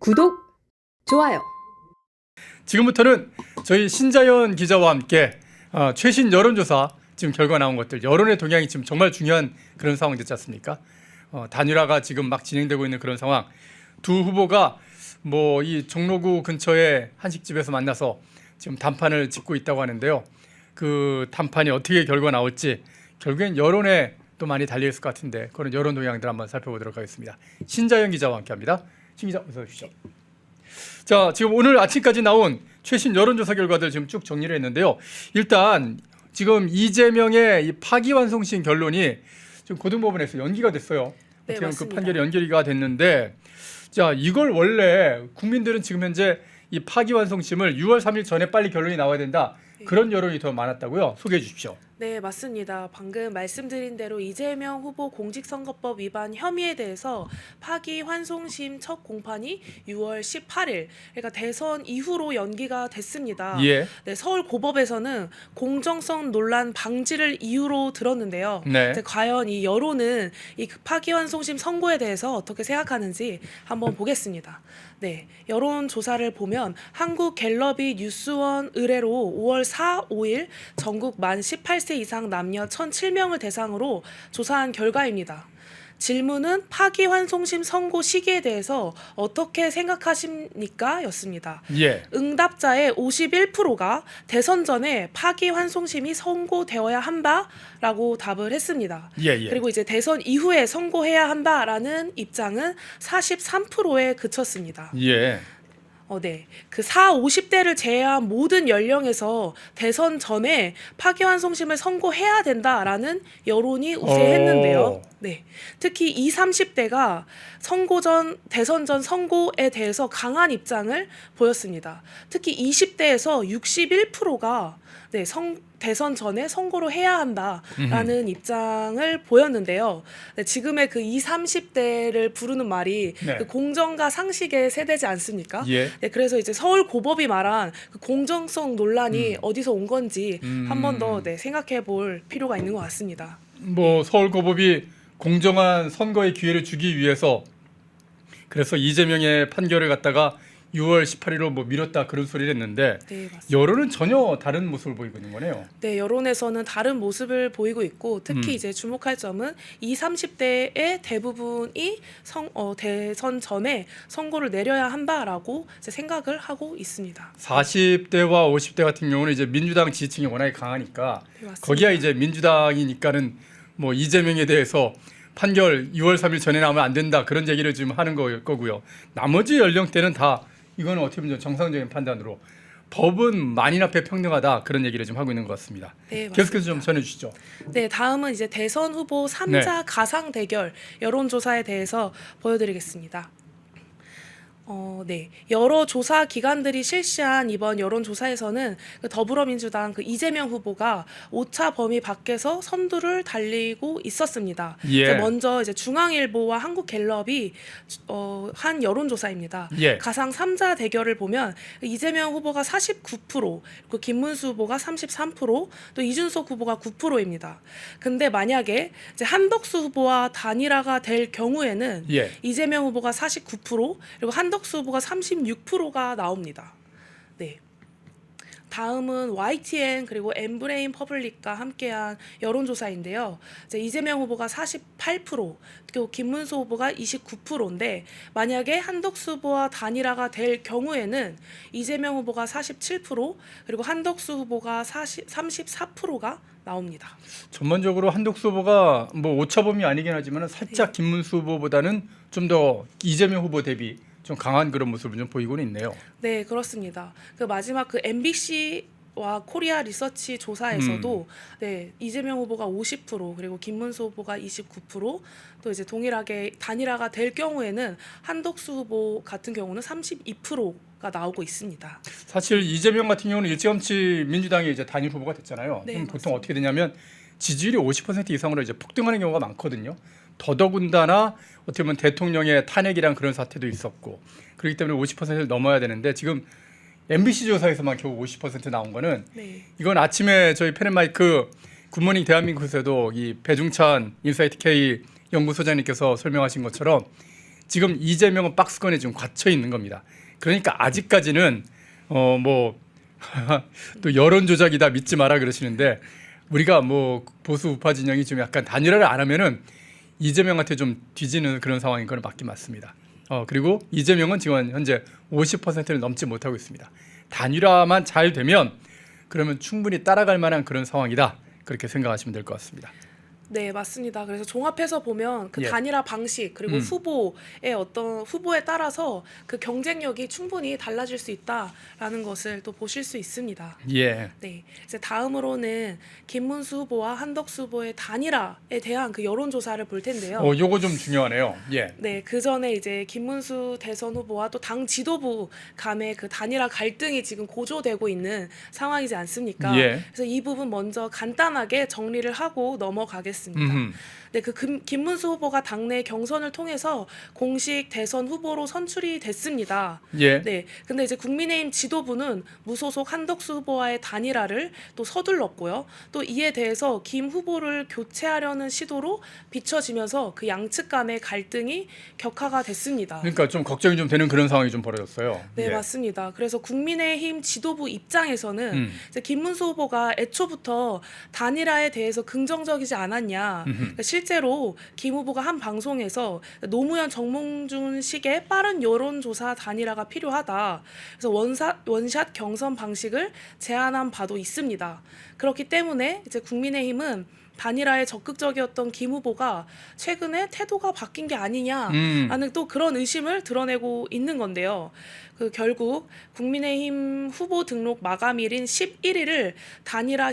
구독, 좋아요. 지금부터는 저희 신자연 기자와 함께 최신 여론조사 지금 결과 나온 것들, 여론의 동향이 지금 정말 중요한 그런 상황 됐지 않습니까? 단일화가 지금 막 진행되고 있는 그런 상황. 두 후보가 뭐 이 종로구 근처의 한식집에서 만나서 지금 단판을 짓고 있다고 하는데요. 그 단판이 어떻게 결과 나올지 결국엔 여론에 또 많이 달려있을 것 같은데 그런 여론 동향들 한번 살펴보도록 하겠습니다. 신자연 기자와 함께합니다. 신 기자 어서 오십시오. 자, 지금 오늘 아침까지 나온 최신 여론조사 결과들 지금 쭉 정리를 했는데요. 일단 지금 이재명의 이 파기환송심 결론이 지금 고등법원에서 연기가 됐어요. 네, 어떻게 보면 그 맞습니다. 판결이 연기가 됐는데, 자, 이걸 원래 국민들은 지금 현재 이 파기환송심을 6월 3일 전에 빨리 결론이 나와야 된다. 그런 여론이 더 많았다고요. 소개해 주십시오. 네, 맞습니다. 방금 말씀드린 대로 이재명 후보 공직선거법 위반 혐의에 대해서 파기환송심 첫 공판이 6월 18일, 그러니까 대선 이후로 연기가 됐습니다. 예. 네, 서울고법에서는 공정성 논란 방지를 이유로 들었는데요. 네. 이제 과연 이 여론은 이 파기환송심 선고에 대해서 어떻게 생각하는지 한번 보겠습니다. 네, 여론조사를 보면 한국갤럽이 뉴스원 의뢰로 5월 4, 5일 전국 만 18세 이상 남녀 1,007명을 대상으로 조사한 결과입니다. 질문은 파기환송심 선고 시기에 대해서 어떻게 생각하십니까? 였습니다. 예. 응답자의 51%가 대선 전에 파기환송심이 선고되어야 한다라고 답을 했습니다. 예. 그리고 이제 대선 이후에 선고해야 한다라는 입장은 43%에 그쳤습니다. 예. 네. 그 50대를 제외한 모든 연령에서 대선 전에 파기환송심을 선고해야 된다라는 여론이 우세했는데요. 네. 특히 30대가 대선 전 선고에 대해서 강한 입장을 보였습니다. 특히 20대에서 61%가 대선 전에 선고를 해야 한다라는 입장을 보였는데요. 네, 지금의 그 30대를 부르는 말이 네. 그 공정과 상식의 세대지 않습니까? 예. 네, 그래서 이제 서울고법이 말한 그 공정성 논란이 어디서 온 건지 한 번 더 생각해 볼 필요가 있는 것 같습니다. 뭐 서울고법이 공정한 선거의 기회를 주기 위해서 그래서 이재명의 판결을 갖다가 6월 18일로 뭐 미뤘다 그런 소리를 했는데 네, 맞습니다. 여론은 전혀 다른 모습을 보이고 있는 거네요. 네, 여론에서는 다른 모습을 보이고 있고 특히 이제 주목할 점은 30대의 대부분이 대선 전에 선고를 내려야 한다라고 이제 생각을 하고 있습니다. 40대와 50대 같은 경우는 이제 민주당 지지층이 워낙에 강하니까 네, 맞습니다. 거기야 이제 민주당이니까는 뭐 이재명에 대해서 판결 6월 3일 전에 나오면 안 된다 그런 얘기를 지금 하는 거고요. 나머지 연령대는 다 이거는 어떻게 보면 정상적인 판단으로 법은 만인 앞에 평등하다 그런 얘기를 좀 하고 있는 것 같습니다. 네, 계속해서 좀 전해 주시죠. 네, 다음은 이제 대선 후보 3자 가상 대결 여론조사에 대해서 보여드리겠습니다. 네. 여러 조사 기관들이 실시한 이번 여론조사에서는 그 더불어민주당 그 이재명 후보가 오차 범위 밖에서 선두를 달리고 있었습니다. 예. 이제 먼저 이제 중앙일보와 한국갤럽이 한 여론조사입니다. 예. 가상 3자 대결을 보면 이재명 후보가 49%, 그리고 김문수 후보가 33%, 또 이준석 후보가 9%입니다. 근데 만약에 이제 한덕수 후보와 단일화가 될 경우에는 예. 이재명 후보가 49%, 그리고 한덕수 후보가 36%가 나옵니다. 네. 다음은 YTN 그리고 엠브레인 퍼블릭과 함께한 여론조사인데요. 이제 이재명 후보가 48%, 그리고 김문수 후보가 29%인데 만약에 한덕수 후보와 단일화가 될 경우에는 이재명 후보가 47%, 그리고 한덕수 후보가 34%가 나옵니다. 전반적으로 한덕수 후보가 뭐 오차범위 아니긴 하지만 살짝 김문수 후보보다는 좀 더 이재명 후보 대비 좀 강한 그런 모습을 좀 보이고는 있네요. 네, 그렇습니다. 그 마지막 그 MBC와 코리아 리서치 조사에서도 네, 이재명 후보가 50%, 그리고 김문수 후보가 29%, 또 이제 동일하게 단일화가 될 경우에는 한덕수 후보 같은 경우는 32%가 나오고 있습니다. 사실 이재명 같은 경우는 일찌감치 민주당이 이제 단일 후보가 됐잖아요. 네, 그럼 보통 맞습니다. 어떻게 되냐면 지지율이 50% 이상으로 이제 폭등하는 경우가 많거든요. 더더군다나 어떻게 보면 대통령의 탄핵이란 그런 사태도 있었고 그렇기 때문에 50%를 넘어야 되는데 지금 MBC 조사에서만 겨우 50% 나온 거는 네. 이건 아침에 저희 펜앤마이크 굿모닝 대한민국에서도 이 배중찬 인사이트 K 연구소장님께서 설명하신 것처럼 지금 이재명은 박스권에 지금 갇혀 있는 겁니다. 그러니까 아직까지는 뭐 또 여론 조작이다 믿지 마라 그러시는데 우리가 뭐 보수 우파 진영이 좀 약간 단일화를 안 하면은 이재명한테 좀 뒤지는 그런 상황인 건 맞긴 맞습니다. 그리고 이재명은 지금 현재 50%를 넘지 못하고 있습니다. 단일화만 잘 되면 그러면 충분히 따라갈 만한 그런 상황이다. 그렇게 생각하시면 될 것 같습니다. 네, 맞습니다. 그래서 종합해서 보면 그 예. 단일화 방식 그리고 후보의 어떤 후보에 따라서 그 경쟁력이 충분히 달라질 수 있다라는 것을 또 보실 수 있습니다. 예. 네, 이제 다음으로는 김문수 후보와 한덕수 후보의 단일화에 대한 그 여론조사를 볼 텐데요. 요거 좀 중요하네요. 예. 네, 그 전에 이제 김문수 대선 후보와 또 당 지도부 간의 그 단일화 갈등이 지금 고조되고 있는 상황이지 않습니까? 예. 그래서 이 부분 먼저 간단하게 정리를 하고 넘어가겠습니다. 네, 그 김문수 후보가 당내 경선을 통해서 공식 대선 후보로 선출이 됐습니다. 예. 네, 근데 이제 국민의힘 지도부는 무소속 한덕수 후보와의 단일화를 또 서둘렀고요. 또 이에 대해서 김 후보를 교체하려는 시도로 비춰지면서 그 양측 간의 갈등이 격화가 됐습니다. 그러니까 좀 걱정이 좀 되는 그런 상황이 좀 벌어졌어요. 네, 예. 맞습니다. 그래서 국민의힘 지도부 입장에서는 이제 김문수 후보가 애초부터 단일화에 대해서 긍정적이지 않았냐. 그러니까 실제로 김 후보가 한 방송에서 노무현 정몽준식의 빠른 여론조사 단일화가 필요하다. 그래서 원샷 경선 방식을 제안한 바도 있습니다. 그렇기 때문에 이제 국민의힘은 단일화에 적극적이었던 김 후보가 최근에 태도가 바뀐 게 아니냐라는 또 그런 의심을 드러내고 있는 건데요. 그 결국 국민의힘 후보 등록 마감일인 11일을 단일화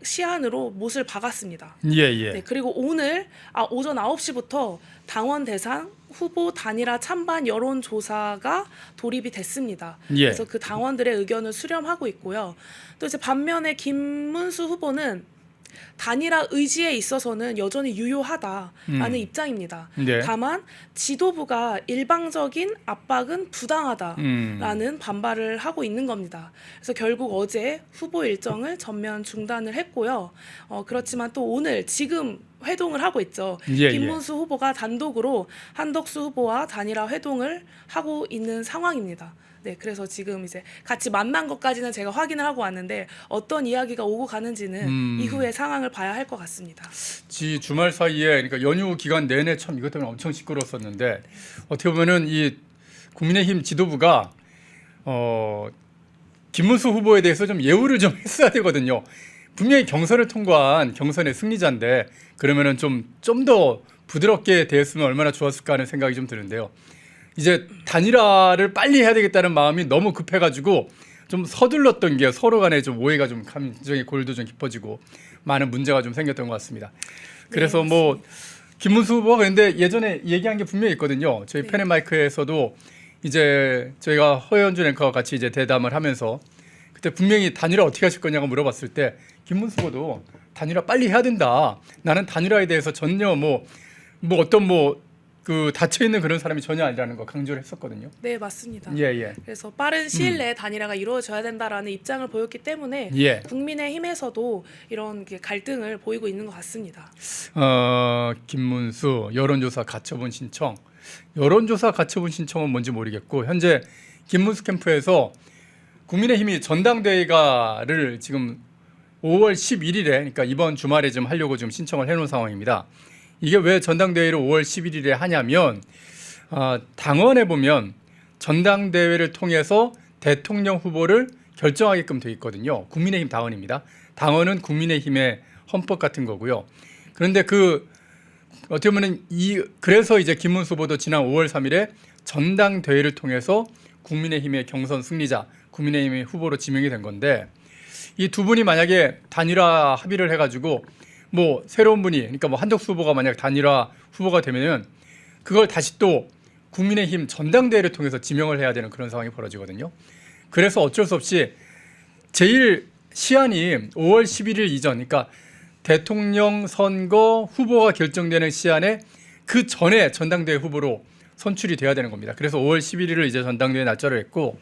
시한으로 못을 박았습니다. 예, 예. 네, 그리고 오늘 오전 9시부터 당원 대상 후보 단일화 찬반 여론조사가 돌입이 됐습니다. 예. 그래서 그 당원들의 의견을 수렴하고 있고요. 또 이제 반면에 김문수 후보는 단일화 의지에 있어서는 여전히 유효하다라는 입장입니다. 네. 다만 지도부가 일방적인 압박은 부당하다라는 반발을 하고 있는 겁니다. 그래서 결국 어제 후보 일정을 전면 중단을 했고요. 그렇지만 또 오늘 지금 회동을 하고 있죠. 예, 김문수 후보가 단독으로 한덕수 후보와 단일화 회동을 하고 있는 상황입니다. 네, 그래서 지금 이제 같이 만난 것까지는 제가 확인을 하고 왔는데 어떤 이야기가 오고 가는지는 이후의 상황을 봐야 할 것 같습니다. 주말 사이에 그러니까 연휴 기간 내내 참 이것 때문에 엄청 시끄러웠었는데 어떻게 보면은 이 국민의힘 지도부가 김문수 후보에 대해서 좀 예우를 좀 했어야 되거든요. 분명히 경선을 통과한 경선의 승리자인데 그러면은 좀 더 부드럽게 대했으면 얼마나 좋았을까 하는 생각이 좀 드는데요. 이제 단일화를 빨리 해야 되겠다는 마음이 너무 급해가지고 좀 서둘렀던 게 서로 간에 좀 오해가 좀 감정의 골도 좀 깊어지고 많은 문제가 좀 생겼던 것 같습니다. 그래서 네, 뭐 김문수 후보가 근데 예전에 얘기한 게 분명히 있거든요. 저희 네. 펜앤마이크에서도 이제 저희가 허현준 앵커와 같이 이제 대담을 하면서 그때 분명히 단일화 어떻게 하실 거냐고 물어봤을 때 김문수 후보도 단일화 빨리 해야 된다. 나는 단일화에 대해서 전혀 그 닫혀 있는 그런 사람이 전혀 아니라는 거 강조를 했었거든요. 네, 맞습니다. 예, 예. 그래서 빠른 시일 내에 단일화가 이루어져야 된다라는 입장을 보였기 때문에 예. 국민의힘에서도 이런 갈등을 보이고 있는 것 같습니다. 김문수 여론조사 가처분 신청. 여론조사 가처분 신청은 뭔지 모르겠고 현재 김문수 캠프에서 국민의힘이 전당대회를 지금 5월 11일에 그러니까 이번 주말에 좀 하려고 지금 신청을 해놓은 상황입니다. 이게 왜 전당대회를 5월 11일에 하냐면 당원에 보면 전당대회를 통해서 대통령 후보를 결정하게끔 돼 있거든요. 국민의힘 당원입니다. 당원은 국민의힘의 헌법 같은 거고요. 그런데 어떻게 보면 그래서 이제 김문수 후보도 지난 5월 3일에 전당대회를 통해서 국민의힘의 경선 승리자, 국민의힘의 후보로 지명이 된 건데 이 두 분이 만약에 단일화 합의를 해가지고 뭐 새로운 분이 그러니까 뭐 한덕수 후보가 만약 단일화 후보가 되면은 그걸 다시 또 국민의힘 전당대회를 통해서 지명을 해야 되는 그런 상황이 벌어지거든요. 그래서 어쩔 수 없이 제일 시한이 5월 11일 이전, 그러니까 대통령 선거 후보가 결정되는 시한에 그 전에 전당대회 후보로 선출이 돼야 되는 겁니다. 그래서 5월 11일을 이제 전당대회 날짜로 했고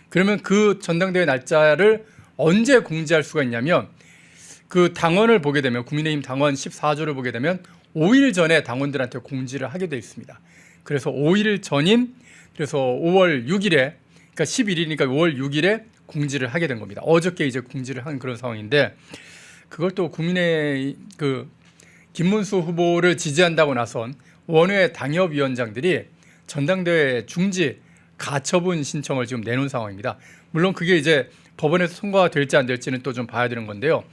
그러면 그 전당대회 날짜를 언제 공지할 수가 있냐면 그 당원을 보게 되면 국민의힘 당원 14조를 보게 되면 5일 전에 당원들한테 공지를 하게 돼 있습니다. 그래서 5일 전인 그래서 5월 6일에 그러니까 11일이니까 5월 6일에 공지를 하게 된 겁니다. 어저께 이제 공지를 한 그런 상황인데 그걸 또 국민의 그 김문수 후보를 지지한다고 나선 원외 당협위원장들이 전당대회 중지 가처분 신청을 지금 내놓은 상황입니다. 물론 그게 이제 법원에서 통과가 될지 안 될지는 또 좀 봐야 되는 건데요.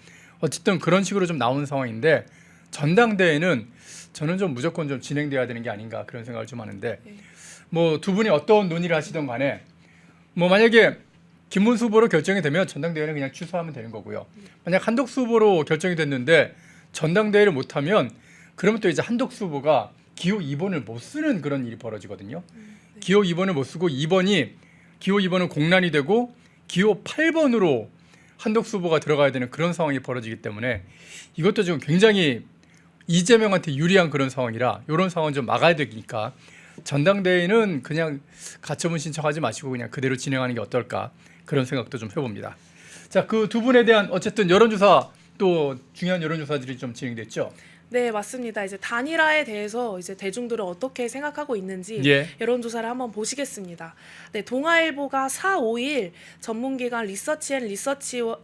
어쨌든 그런 식으로 좀 나오는 상황인데 전당대회는 저는 좀 무조건 좀 진행돼야 되는 게 아닌가 그런 생각을 좀 하는데 뭐 두 분이 어떤 논의를 하시던 간에 뭐 만약에 김문수 후보로 결정이 되면 전당대회는 그냥 취소하면 되는 거고요. 만약 한덕수 후보로 결정이 됐는데 전당대회를 못하면 그러면 또 이제 한덕수 후보가 기호 2번을 못 쓰는 그런 일이 벌어지거든요. 기호 2번을 못 쓰고 기호 2번은 공란이 되고 기호 8번으로 한덕수 후보가 들어가야 되는 그런 상황이 벌어지기 때문에 이것도 지금 굉장히 이재명한테 유리한 그런 상황이라 이런 상황은 좀 막아야 되니까 전당대회는 그냥 가처분 신청하지 마시고 그냥 그대로 진행하는 게 어떨까 그런 생각도 좀 해봅니다. 자, 그 두 분에 대한 어쨌든 여론조사 또 중요한 여론조사들이 좀 진행됐죠. 네, 맞습니다. 이제 단일화에 대해서 이제 대중들은 어떻게 생각하고 있는지 예. 여론조사를 한번 보시겠습니다. 네, 동아일보가 4, 5일 전문기관 리서치에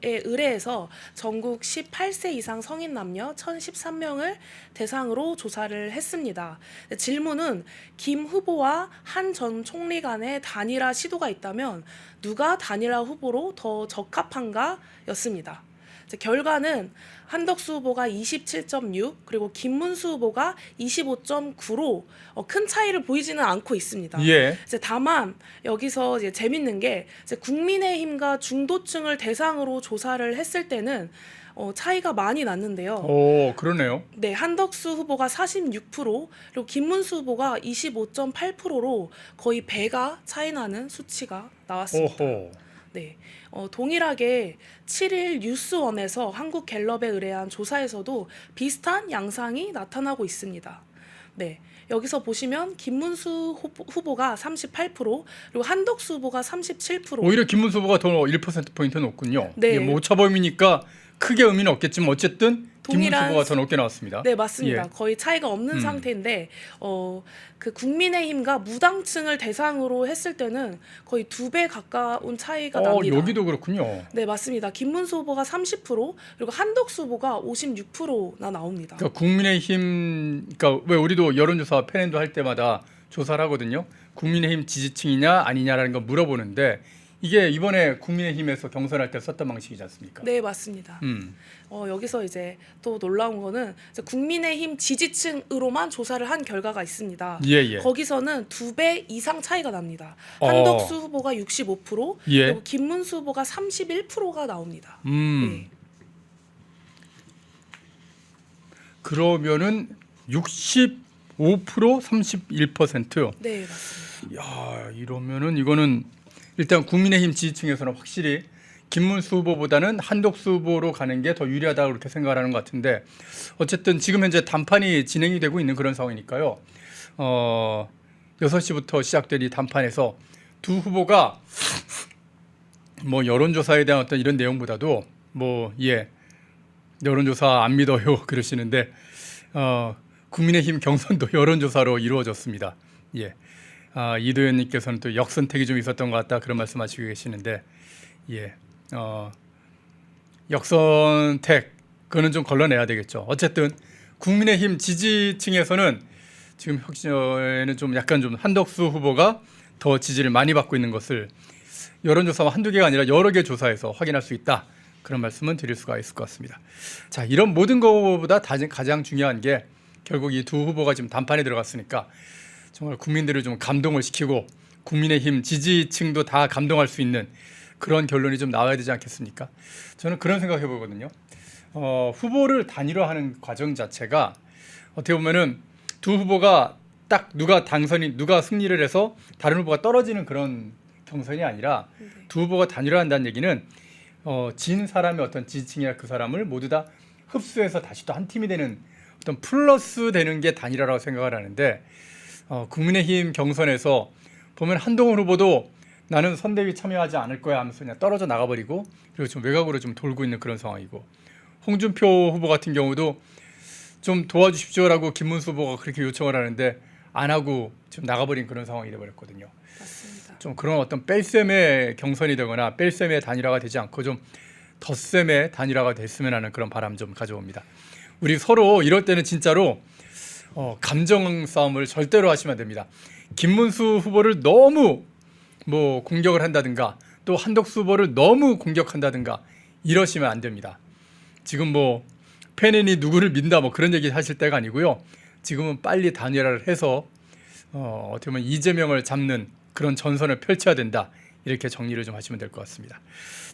의뢰해서 전국 18세 이상 성인 남녀 1,013명을 대상으로 조사를 했습니다. 네, 질문은 김 후보와 한 전 총리 간의 단일화 시도가 있다면 누가 단일화 후보로 더 적합한가 였습니다. 결과는 한덕수 후보가 27.6 그리고 김문수 후보가 25.9로 큰 차이를 보이지는 않고 있습니다. 예. 이제 다만 여기서 이제 재밌는 게 이제 국민의힘과 중도층을 대상으로 조사를 했을 때는 차이가 많이 났는데요. 오, 그러네요. 네, 한덕수 후보가 46% 그리고 김문수 후보가 25.8%로 거의 배가 차이 나는 수치가 나왔습니다. 오호. 네, 동일하게 7일 뉴스원에서 한국갤럽에 의뢰한 조사에서도 비슷한 양상이 나타나고 있습니다. 네, 여기서 보시면 김문수 후보가 38% 그리고 한덕수 후보가 37%. 오히려 김문수 후보가 더 1%포인트 높군요. 네. 예, 뭐 오차범위니까 크게 의미는 없겠지만 어쨌든 김문수 동일한 후보가 더 높게 나왔습니다. 네, 맞습니다. 예. 거의 차이가 없는 상태인데 그 국민의힘과 무당층을 대상으로 했을 때는 거의 2배 가까운 차이가 납니다. 여기도 그렇군요. 네, 맞습니다. 김문수 후보가 30% 그리고 한덕수 후보가 56%나 나옵니다. 그러니까 국민의힘, 그러니까 왜 우리도 여론조사 팬엔도 할 때마다 조사를 하거든요. 국민의힘 지지층이냐 아니냐라는 거 물어보는데 이게 이번에 국민의힘에서 경선할 때 썼던 방식이지 않습니까? 네, 맞습니다. 여기서 이제 또 놀라운 거는 이제 국민의힘 지지층으로만 조사를 한 결과가 있습니다. 예. 거기서는 2배 이상 차이가 납니다. 한덕수 후보가 65% 예. 그리고 김문수 후보가 31%가 나옵니다. 네. 그러면은 65% 31%요. 네, 맞습니다. 야, 이러면은 이거는 일단 국민의힘 지지층에서는 확실히 김문수 후보보다는 한덕수 후보로 가는 게 더 유리하다고 그렇게 생각하는 것 같은데 어쨌든 지금 현재 단판이 진행이 되고 있는 그런 상황이니까요. 6시부터 시작된 이 단판에서 두 후보가 뭐 여론조사에 대한 어떤 이런 내용보다도 여론조사 안 믿어요 그러시는데 국민의힘 경선도 여론조사로 이루어졌습니다. 예. 이도현님께서는 또 역선택이 좀 있었던 것 같다 그런 말씀하시고 계시는데 역선택 그거는 좀 걸러내야 되겠죠. 어쨌든 국민의힘 지지층에서는 지금 혁신에는 좀 약간 좀 한덕수 후보가 더 지지를 많이 받고 있는 것을 여론조사와 한두 개가 아니라 여러 개 조사에서 확인할 수 있다. 그런 말씀은 드릴 수가 있을 것 같습니다. 자, 이런 모든 것보다 가장 중요한 게 결국 이 두 후보가 지금 단판에 들어갔으니까 정말 국민들을 좀 감동을 시키고 국민의힘 지지층도 다 감동할 수 있는 그런 결론이 좀 나와야 되지 않겠습니까? 저는 그런 생각해 보거든요. 후보를 단일화하는 과정 자체가 어떻게 보면은 두 후보가 딱 누가 승리를 해서 다른 후보가 떨어지는 그런 경선이 아니라 두 후보가 단일화한다는 얘기는 진 사람의 어떤 지지층이나 그 사람을 모두 다 흡수해서 다시 또 한 팀이 되는 어떤 플러스 되는 게 단일화라고 생각을 하는데 국민의힘 경선에서 보면 한동훈 후보도 나는 선대위 참여하지 않을 거야 하면서 그냥 떨어져 나가버리고 그리고 좀 외곽으로 좀 돌고 있는 그런 상황이고 홍준표 후보 같은 경우도 좀 도와주십시오라고 김문수 후보가 그렇게 요청을 하는데 안 하고 지금 나가버린 그런 상황이 돼버렸거든요. 맞습니다. 좀 그런 어떤 뺄셈의 경선이 되거나 뺄셈의 단일화가 되지 않고 좀 덧셈의 단일화가 됐으면 하는 그런 바람 좀 가져옵니다. 우리 서로 이럴 때는 진짜로 감정 싸움을 절대로 하시면 안 됩니다. 김문수 후보를 너무 뭐 공격을 한다든가 또 한덕수 후보를 너무 공격한다든가 이러시면 안 됩니다. 지금 뭐 패널이 누구를 민다 뭐 그런 얘기 하실 때가 아니고요. 지금은 빨리 단일화를 해서 어떻게 보면 이재명을 잡는 그런 전선을 펼쳐야 된다. 이렇게 정리를 좀 하시면 될 것 같습니다.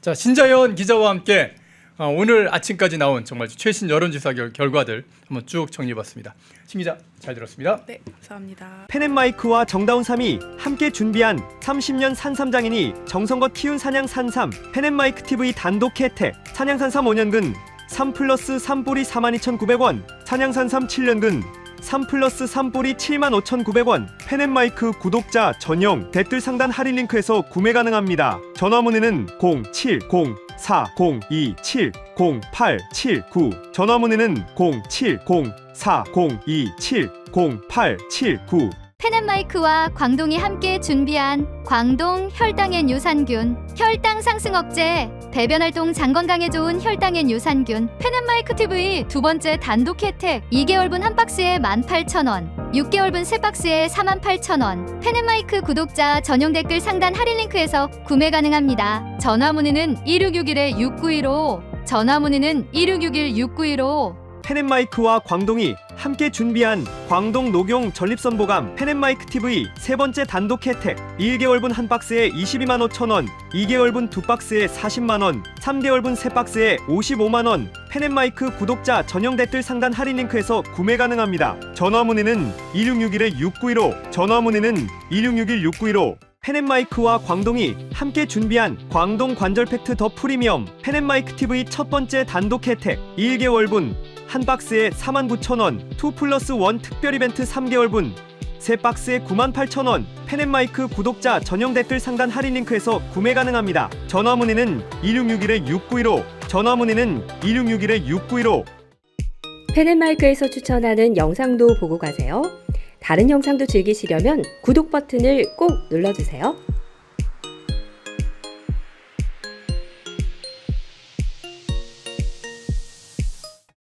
자, 신자연 기자와 함께 오늘 아침까지 나온 정말 최신 여론조사 결과들 한번 쭉 정리해봤습니다. 신 기자 잘 들었습니다. 네, 감사합니다. 펜앤마이크와 정다운 3이 함께 준비한 30년 산삼장인이 정성껏 키운 산양 산삼 펜앤마이크 TV 단독 혜택 산양 산삼 5년근 3+3 뿌리 42,900원 산양 산삼 7년근 3+3 뿌리 75,900원 펜앤마이크 구독자 전용 댓글 상단 할인 링크에서 구매 가능합니다. 전화 문의는 070-402-7087-9 전화 문의는 070-402-7087-9 펜앤마이크와 광동이 함께 준비한 광동 혈당엔 유산균 혈당 상승 억제 배변활동 장 건강에 좋은 혈당엔 유산균 펜앤마이크 TV 두 번째 단독 혜택 2개월분 한 박스에 18,000원 6개월분 세 박스에 48,000원 펜앤마이크 구독자 전용 댓글 상단 할인 링크에서 구매 가능합니다. 전화 문의는 1661-6915 전화 문의는 1661-6915 펜앤마이크와 광동이 함께 준비한 광동 녹용 전립선보감 펜앤마이크 TV 세 번째 단독 혜택 1개월분 한 박스에 22만 5천원 2개월분 두 박스에 40만원 3개월분 세 박스에 55만원 펜앤마이크 구독자 전용 댓글 상단 할인 링크에서 구매 가능합니다. 전화 문의는 2661-6915 전화 문의는 2661-6915 펜앤마이크와 광동이 함께 준비한 광동 관절 팩트 더 프리미엄 펜앤마이크 TV 첫 번째 단독 혜택 1개월분 한 박스에 49,000원 2+1 특별 이벤트 3개월분 세 박스에 98,000원 펜앤마이크 구독자 전용 댓글 상단 할인 링크에서 구매 가능합니다. 전화 문의는 2661-6915 전화 문의는 2661-6915 펜앤마이크에서 추천하는 영상도 보고 가세요. 다른 영상도 즐기시려면 구독 버튼을 꼭 눌러주세요.